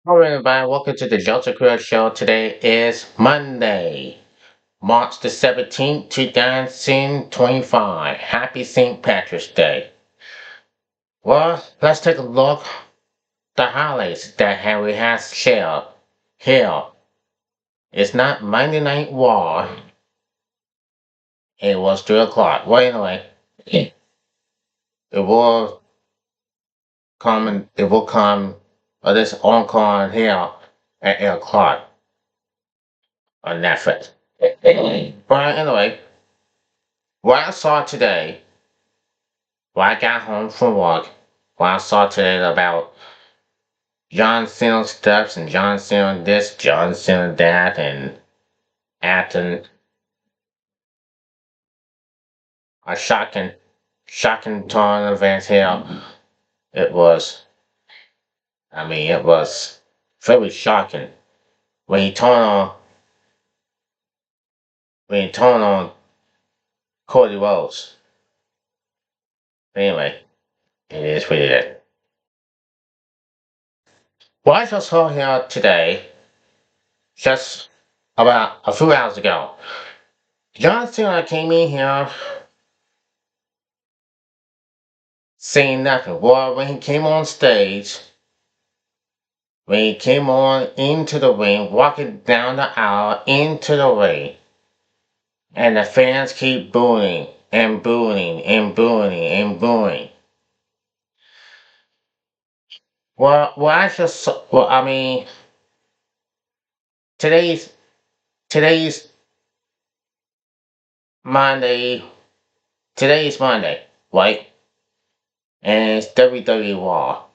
Hello, everybody. Welcome to the Joseph Crudup Show. Today is Monday, March the 17th, 2025. Happy St. Patrick's Day. Well, let's take a look at the highlights that we have shared here. It's not Monday Night War. It was 3 o'clock. Well, anyway, it will come, this encore here at 8 o'clock on Netflix. But anyway, what I saw today, when I got home from work, what I saw today about John Cena stuff and John Cena this, John Cena that, and acting a shocking turn of events here. It was, it was very shocking when he turned on, when he turned on Cody Rhodes. Anyway, it is what it is. What I just saw here today, just about a few hours ago, John Cena came in here saying nothing. Well, when he came on stage, when he came on into the ring, walking down the aisle into the ring, and the fans keep booing and booing and booing and booing. Today's today's Monday, today's Monday, right? And it's WWE Raw.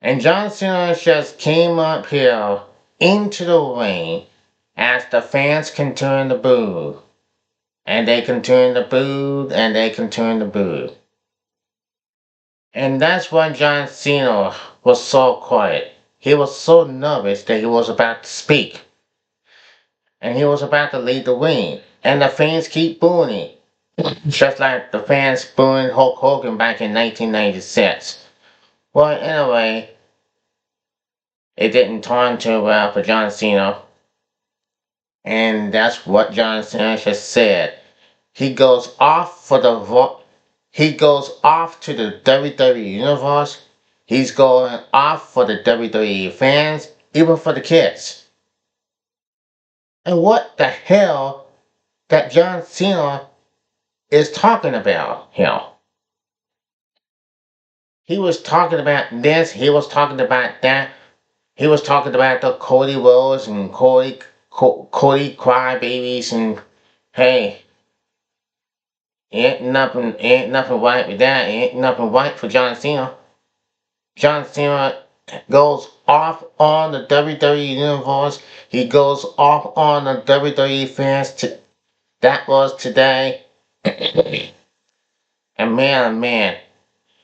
And John Cena just came up here into the ring as the fans continue to boo. And they continue to boo, and they continue to boo. And that's why John Cena was so quiet. He was so nervous that he was about to speak. And he was about to lead the ring. And the fans keep booing. Just like the fans booing Hulk Hogan back in 1996. Well, anyway, it didn't turn too well for John Cena. And that's what John Cena just said. He goes off for the he goes off to the WWE universe. He's going off for the WWE fans, even for the kids. And what the hell that John Cena is talking about here? He was talking about this, he was talking about that. He was talking about the Cody Rhodes and Cody crybabies and hey, ain't nothing right with that. Ain't nothing right for John Cena. John Cena goes off on the WWE universe. He goes off on the WWE fans. That was today. And man, oh man,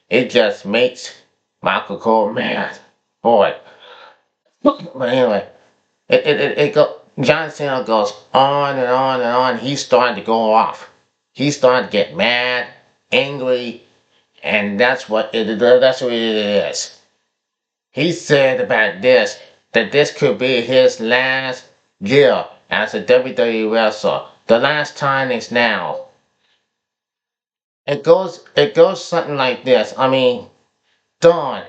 it just makes Michael Cole mad. Boy. But anyway, John Cena goes on and on and on. He's starting to go off. He's starting to get mad, angry, and that's what it is. He said about this, that this could be his last year as a WWE wrestler. The last time is now. It goes something like this. Darn,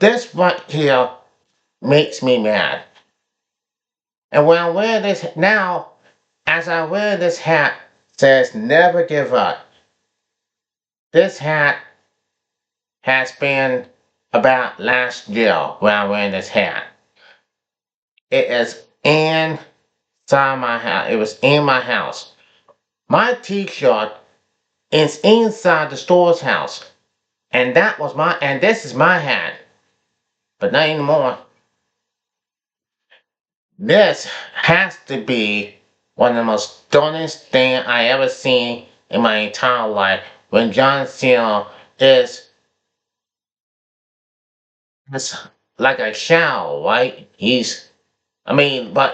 this right here makes me mad. And when I wear this now, as I wear this hat, says never give up. This hat has been about last year when I wear this hat. It is inside my house. It was in my house. My t-shirt is inside the store's house. And this is my hat. But not anymore. This has to be one of the most stunning things I ever seen in my entire life when John Cena is like a child, right? But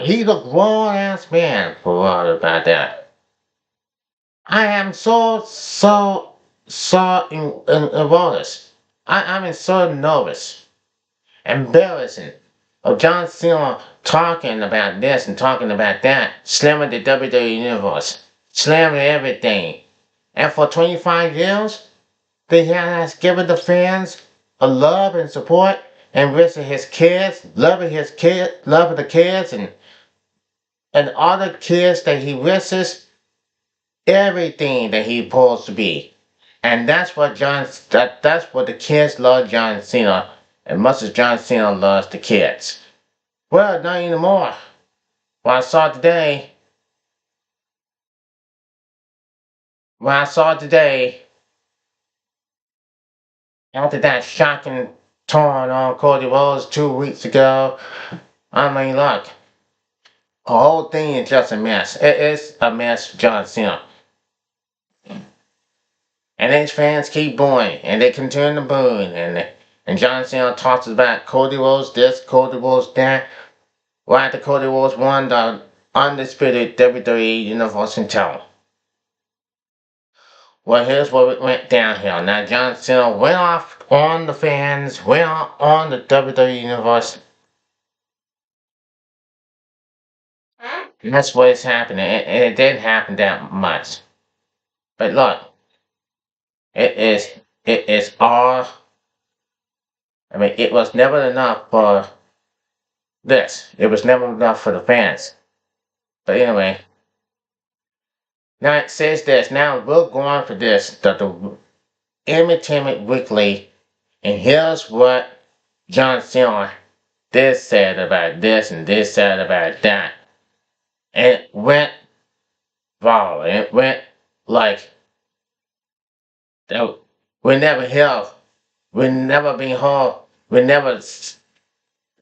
he's a grown ass man for what about that. I am so embarrassed. I'm so nervous. Embarrassing. Of John Cena talking about this and talking about that, slamming the WWE Universe, slamming everything. And for 25 years, they has given the fans a love and support and raising his kids, loving the kids and all the kids that he raises, everything that he supposed to be. And that's what the kids love John Cena as much as John Cena loves the kids. Well, not anymore. What I saw today, what I saw today, after that shocking torn on Cody Rhodes 2 weeks ago, I mean, look, the whole thing is just a mess. It is a mess for John Cena. And his fans keep booing, and they continue to boo, and John Cena talks about Cody Rhodes this, Cody Rhodes that. Right after Cody Rhodes won the undisputed WWE Universal title. Well, here's what it went downhill. Now, John Cena went off on the fans, went off on the WWE Universe. And that's what is happening. It didn't happen that much. But look, it is, it is all, I mean, it was never enough for this. It was never enough for the fans. But anyway, now it says this. Now we're going for this, the Entertainment Weekly, and here's what John Cena this said about this and this said about that. And it went viral. It went like that. We never heard, we never been heard, we never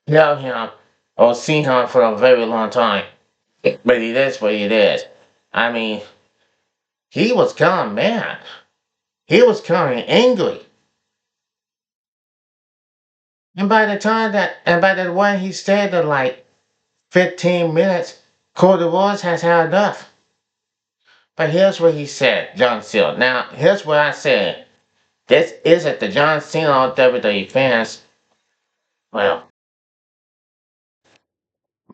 heard him or seen him for a very long time. But it is what it is. I mean, he was coming mad. He was coming angry. And by the way he stayed in like 15 minutes, Cody Rhodes has had enough. But here's what he said, John Cena. Now, here's what I said. This isn't the John Cena WWE fans. Well,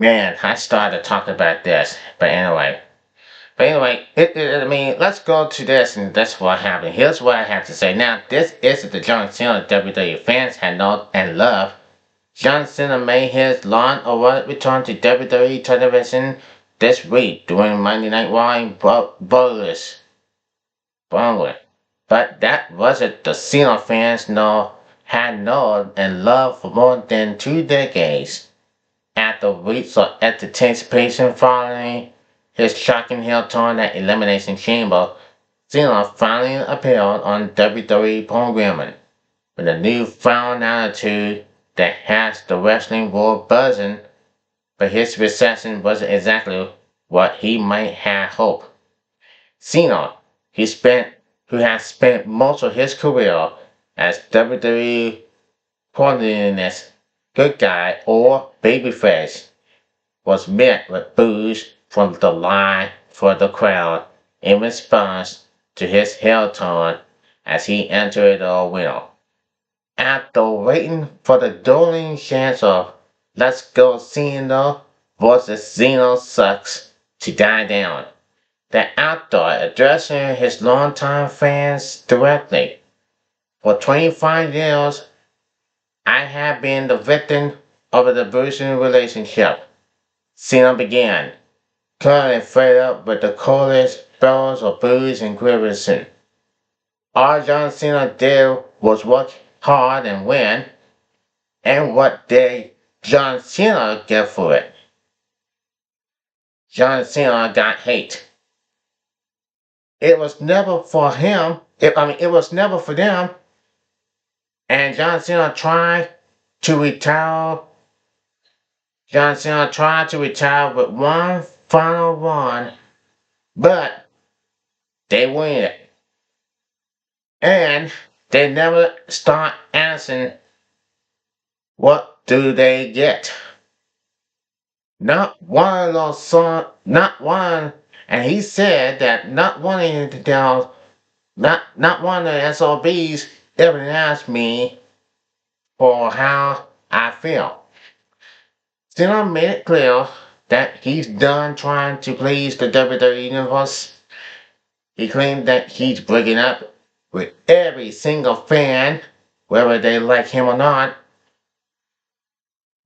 man, I started talking about this. I mean, let's go to this, and that's what happened. Here's what I have to say. Now, this isn't the John Cena WWE fans had known and loved. John Cena made his long-awaited return to WWE television this week during Monday Night Raw in Bullish. But that wasn't the Cena fans had known and loved for more than 2 decades. After weeks of anticipation following his shocking heel turn at Elimination Chamber, Cena finally appeared on WWE programming with a newfound attitude that has the wrestling world buzzing, but his reception wasn't exactly what he might have hoped. Cena, who has spent most of his career as WWE protagonist, good guy or babyface, was met with boos from the line for the crowd in response to his heel turn as he entered the arena. After waiting for the dueling chants of "Let's Go Cena" versus "Cena Sucks" to die down, the actor addressing his longtime fans directly. For 25 years, I have been the victim of an abusive relationship. Cena began, currently fed up with the coldest spells of booze and criticism. All John Cena did was work hard and win, and what did John Cena get for it? John Cena got hate. It was never for him. It was never for them. And John Cena tried to retire. John Cena tried to retire with one final run, but they win it. And they never start asking, what do they get? Not one of those songs, not one, and he said that not one of the not one of the SOBs ever asked me for how I feel. Cena made it clear that he's done trying to please the WWE Universe. He claimed that he's breaking up with every single fan, whether they like him or not.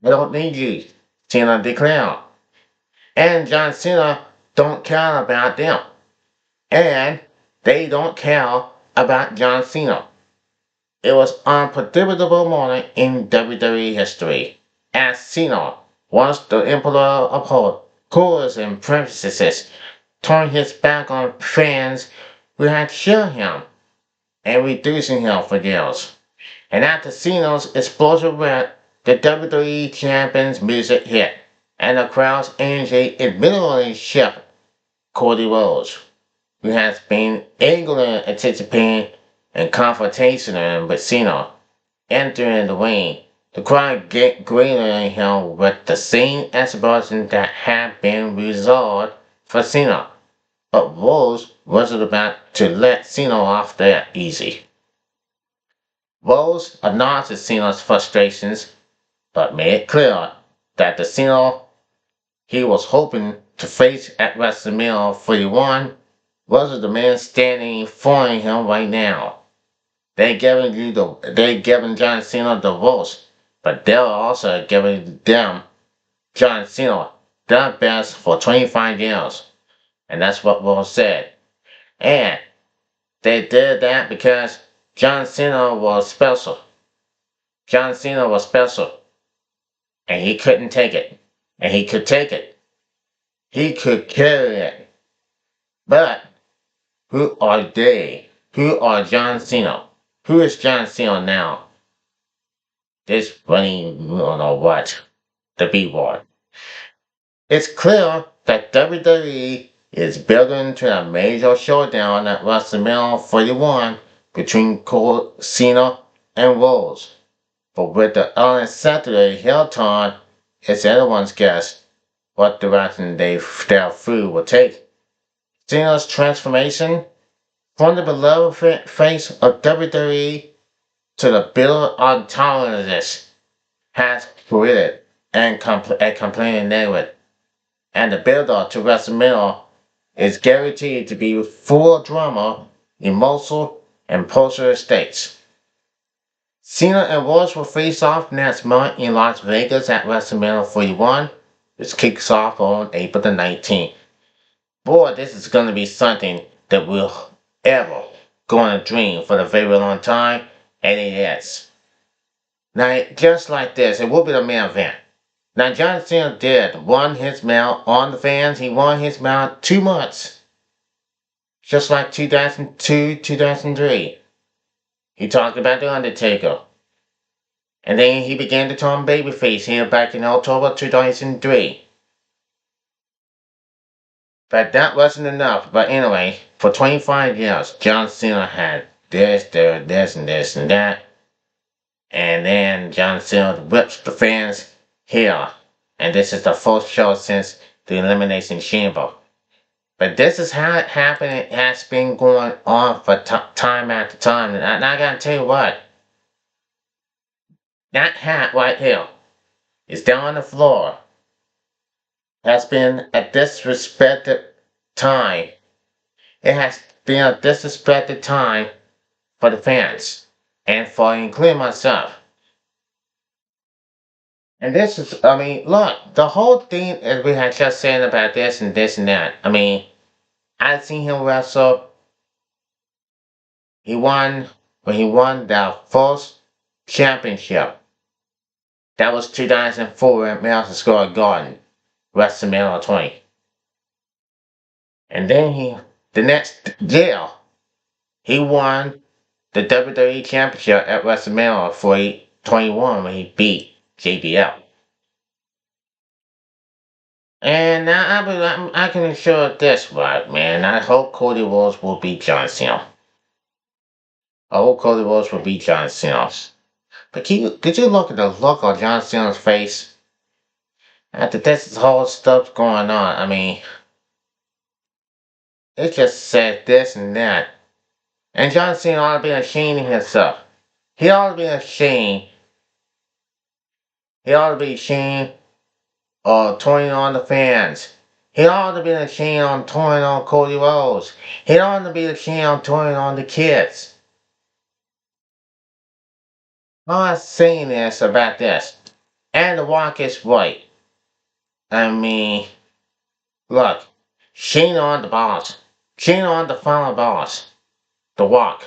I don't need you, Cena declared. And John Cena don't care about them. And they don't care about John Cena. It was an unpredictable moment in WWE history, as Cena, once the Emperor of Coolers and princesses, turned his back on fans who had cheered him and reducing him for years. And after Cena's explosive rant, the WWE Champion's music hit, and the crowd's energy immediately shifted. Cody Rhodes, who has been eagerly anticipating a confrontation with Cena, entering the ring. The crowd greeted him with the same expression that had been reserved for Cena, but Rhodes wasn't about to let Cena off that easy. Rhodes acknowledged Cena's frustrations, but made it clear that the Cena he was hoping to face at WrestleMania 41 wasn't the man standing in front of him right now. They giving John Cena the votes, but they're also giving them John Cena their best for 25 years. And that's what Rhodes said. And they did that because John Cena was special. John Cena was special. And he couldn't take it. And he could take it. He could carry it. But who are they? Who are John Cena? Who is John Cena now? This running, I don't know what, the B-word. It's clear that WWE is building to a major showdown at WrestleMania 41 between Cena and Rhodes. But with the early Saturday heel turn, it's anyone's guess what direction their feud will take. Cena's transformation from the beloved face of WWE to the bitter antagonist has created and a complaining negative. And the build-up to WrestleMania is guaranteed to be full of drama, emotional, and poster states. Cena and Rhodes will face off next month in Las Vegas at WrestleMania 41, which kicks off on April the 19th. Boy, this is going to be something that we'll ever going to dream for a very long time, and it is. Now, just like this, it will be the main event. Now, John Cena did won his mount on the fans. He won his mount 2 months. Just like 2002, 2003. He talked about The Undertaker. And then he began to turn babyface here back in October 2003. But that wasn't enough. But anyway, for 25 years, John Cena had this, and this, and that. And then John Cena whips the fans here. And this is the first show since the Elimination Chamber. But this is how it happened. It has been going on for time after time. And I gotta tell you what. That hat right here is down on the floor. Has been a disrespected time. It has been a disrespected time for the fans. And for including myself. And this is, I mean, look, the whole thing as we had just said about this and this and that. I mean, I've seen him wrestle. When he won the first championship. That was 2004 at Madison Square Garden, WrestleMania 20. And then the next year, he won the WWE Championship at WrestleMania 21 when he beat JBL. And now I can assure this right, man. I hope Cody Rhodes will beat John Cena. I hope Cody Rhodes will beat John Cena. But did you look at the look on John Cena's face? After this whole stuff going on, I mean, it just said this and that. And John Cena ought to be ashamed of himself. He ought to be ashamed He ought to be ashamed of toying on the fans. He ought to be ashamed of toying on Cody Rhodes. He ought to be ashamed of toying on the kids. I'm saying this about this. And the Rock is right. I mean, look, Shane on the boss. Shane on the final boss. The Rock.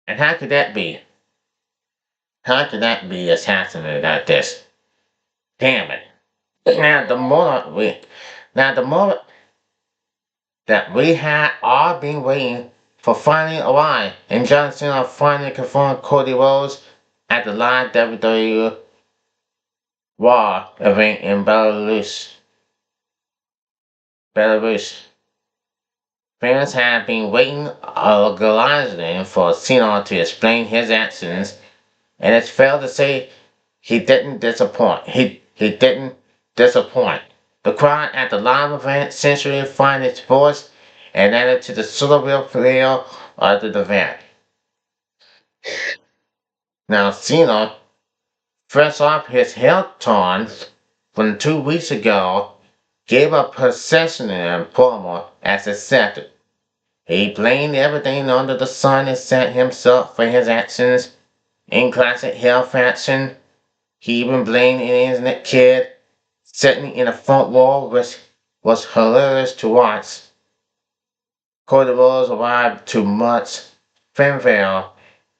And how could that be? How could that be assassinated like this? Damn it. Now the moment that we had all been waiting for finally arrived, and John Cena finally confirmed Cody Rhodes at the live WWE Raw event in Belarus. Belarus. Fans have been waiting agonizingly for Cena to explain his actions, and it's fair to say he didn't disappoint. He didn't disappoint. The crowd at the live event essentially found its voice and added to the celebratory feel of the event. Now Cena, fresh off his health torn from 2 weeks ago, gave a processional promo as accepted. He blamed everything under the sun except himself for his actions. In classic heel fashion, he even blamed an internet kid sitting in the front row, which was hilarious to watch. Cody Rhodes arrived too much fanfare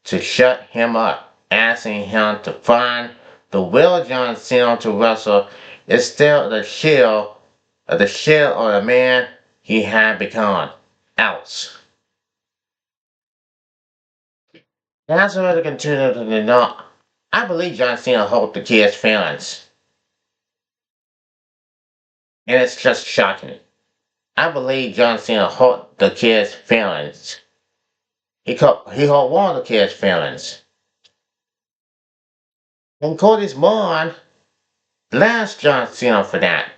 to shut him up, asking him to find the real John Cena to wrestle instead of the shell of the man he had become. Ouch. That's where to continue to know. I believe John Cena hurt the kid's feelings. And it's just shocking. I believe John Cena hurt the kid's feelings. He hurt one of the kid's feelings. And Cody's mom blasts John Cena for that.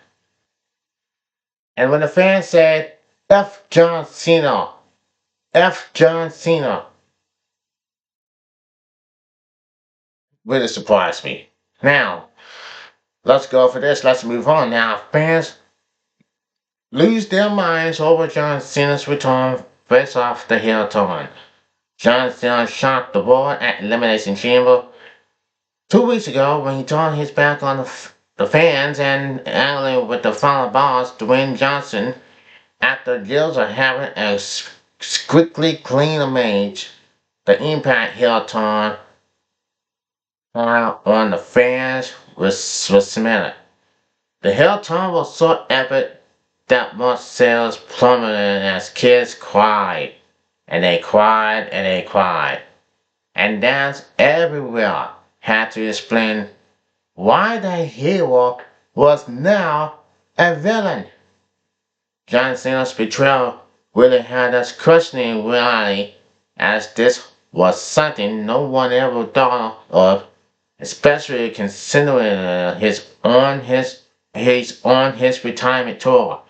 And when the fans said, F John Cena, F John Cena, really surprised me. Now, let's go for this. Let's move on. Now, fans lose their minds over John Cena's return face off the heel turn. John Cena shocked the world at Elimination Chamber 2 weeks ago when he turned his back on the fans and angling with the final boss, Dwayne Johnson, after years of having a strictly clean image. The Impact heel turn on the fans was cemented. The heel turn was so epic that most sales plummeted as kids cried, and they cried, and they cried. And dads everywhere had to explain why the hero was now a villain. John Cena's betrayal really had us questioning reality, as this was something no one ever thought of, especially considering he's on his retirement tour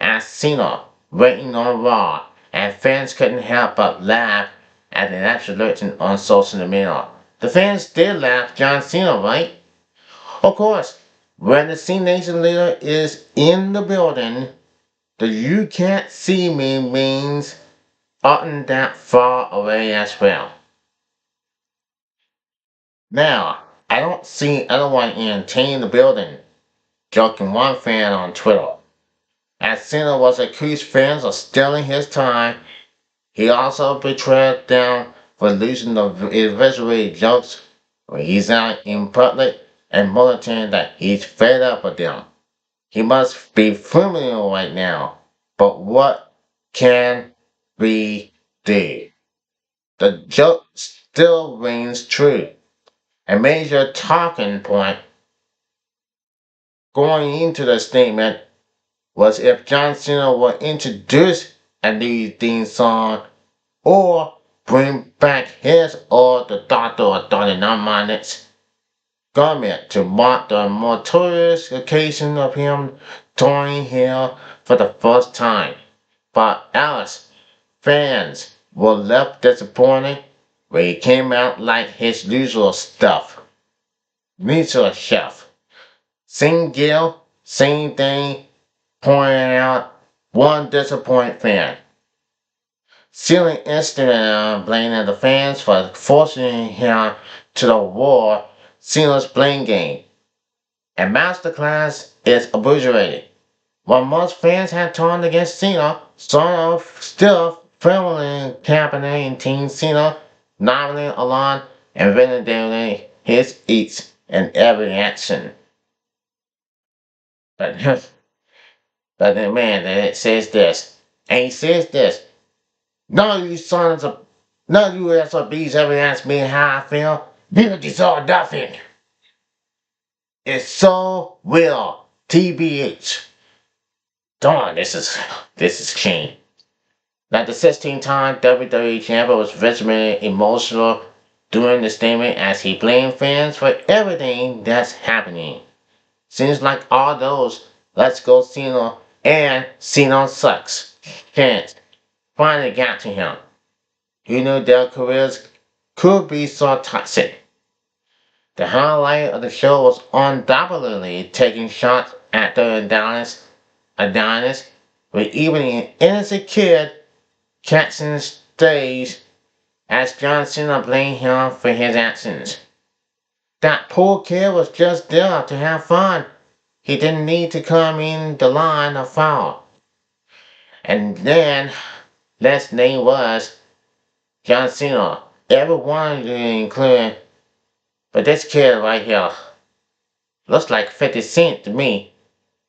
as Cena waiting on Raw, and fans couldn't help but laugh at the absolution on social media. The fans did laugh John Cena, right? Of course, when the C Nation leader is in the building, the "you can't see me" means aren't that far away as well. Now, I don't see anyone in the building, joking one fan on Twitter. As Cena was accused fans of stealing his time, he also betrayed them for losing the exaggerated jokes when he's out in public and admitting that he's fed up with them. He must be familiar right now, but what can we do? The joke still rings true. A major talking point going into the statement was if John Cena would introduce a new theme song or bring back his or the Doctor of 39 Minutes garment to mark the notorious occasion of him touring here for the first time. But Alice, fans were left disappointed where he came out like his usual stuff. Usual chef. Same deal, same thing, pointing out one disappointed fan. Stealing Instagram blaming the fans for forcing him to the war Cena's blame game. And Masterclass is obliterated. While most fans had turned against Cena, some of still firmly campaigning Team Cena, nominating along and validating his eats and every action. But, but the man that says this, and he says this, none of you sons of, none of you SOBs ever asked me how I feel. You deserve nothing. It's so real. TBH. Darn, this is king. Now the 16-time WWE champion was visibly emotional during the statement as he blamed fans for everything that's happening. Seems like all those "Let's go Cena" and "Cena sucks" chants finally got to him. He knew their careers could be so toxic. The highlight of the show was undoubtedly taking shots at the Adonis, with even an innocent kid catching stays as John Cena blamed him for his actions. That poor kid was just there to have fun. He didn't need to come in the line of foul. And then, last name was John Cena. Everyone including, but this kid right here looks like 50 Cent to me.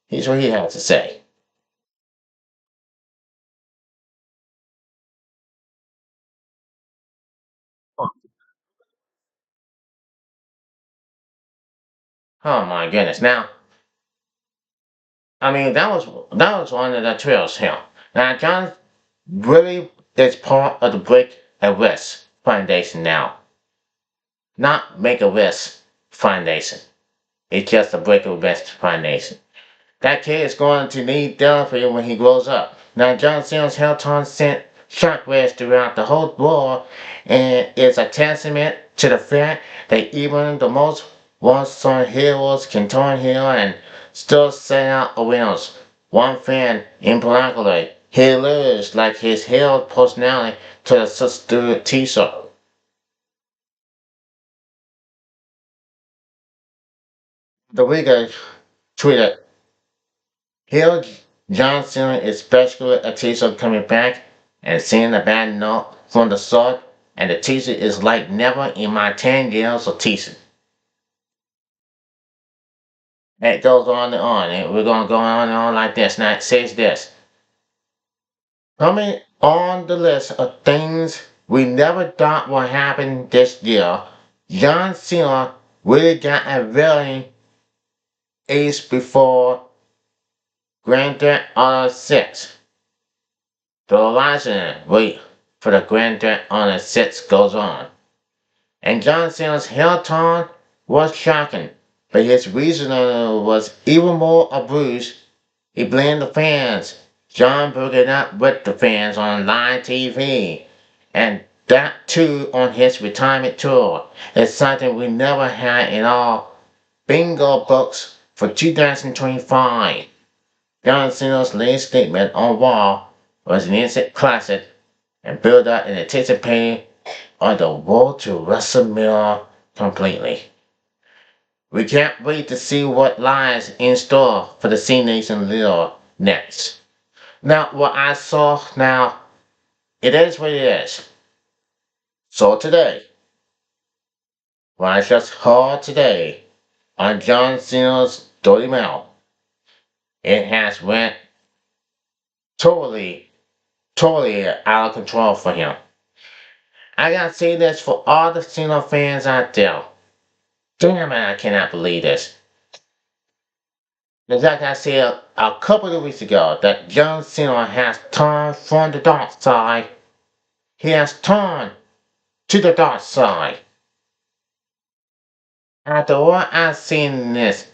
Here's what he has to say. Oh my goodness. Now, I mean, that was one of the trails here. Now, John really is part of the Brick and Risk Foundation now. Not Make a Wish Foundation. It's just a Brick and Risk Foundation. That kid is going to need therapy when he grows up. Now, John Cena's health sent shockwaves throughout the whole world, and it's a testament to the fact that even the most once-on heroes can turn heel and still sell out arenas. One fan, in particular, he lives like his held personality to the sister t-shirt. The Riga tweeted, "Hill John Cena is basically a t-shirt coming back and seeing a bad note from the sword, and the t-shirt is like never in my 10 years of t-shirt." It goes on and on, and we're gonna go on and on like this. Now it says this. Coming on the list of things we never thought would happen this year, John Cena really got a villain ace before Grand Theft Auto 6. The horizon wait for the Grand Theft Auto 6 goes on. And John Cena's heel turn was shocking, but his reasoning was even more abused. He blamed the fans. John broke it up with the fans on live TV. And that too on his retirement tour. It's something we never had in our bingo books for 2025. John Cena's latest statement on Raw was an instant classic and built up in anticipating on the road to WrestleMania completely. We can't wait to see what lies in store for the C Nation Little next. Now, what I saw now, it is what it is. So today, what I just heard today on John Cena's Dirty Mouth, it has went totally, totally out of control for him. I gotta say this for all the Cena fans out there. Damn it, I cannot believe this. In fact, I said a couple of weeks ago that John Cena has turned from the dark side. He has turned to the dark side. After what I've seen in this,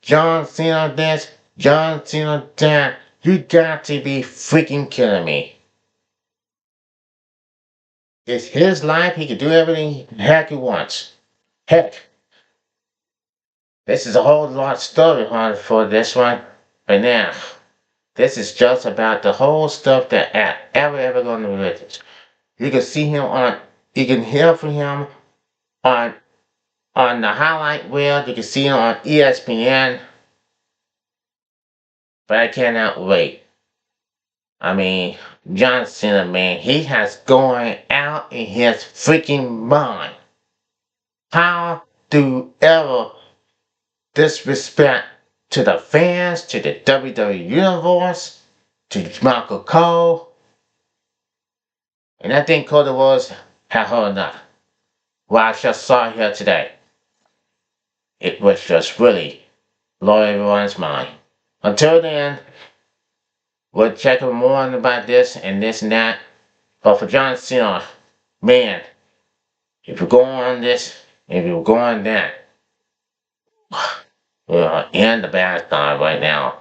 John Cena this, John Cena that, you got to be freaking kidding me. It's his life. He can do everything the heck he wants. Heck, this is a whole lot story for this one. But now, this is just about the whole stuff that ever gonna be with it. You can see him on, you can hear from him on the highlight reel. You can see him on ESPN. But I cannot wait. I mean, John Cena, man, he has going out in his freaking mind. How do you ever disrespect to the fans, to the WWE Universe, to Michael Cole? And I think Cody was had heard enough. What I just saw here today, it was just really blowing everyone's mind. Until then, we'll check more about this and this and that. But for John Cena, man, if you go on this, if you go on that, we are in the bad side right now.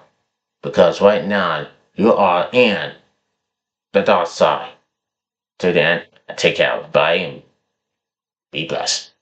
Because right now, you are in the dark side. Till then, take care, bye, and be blessed.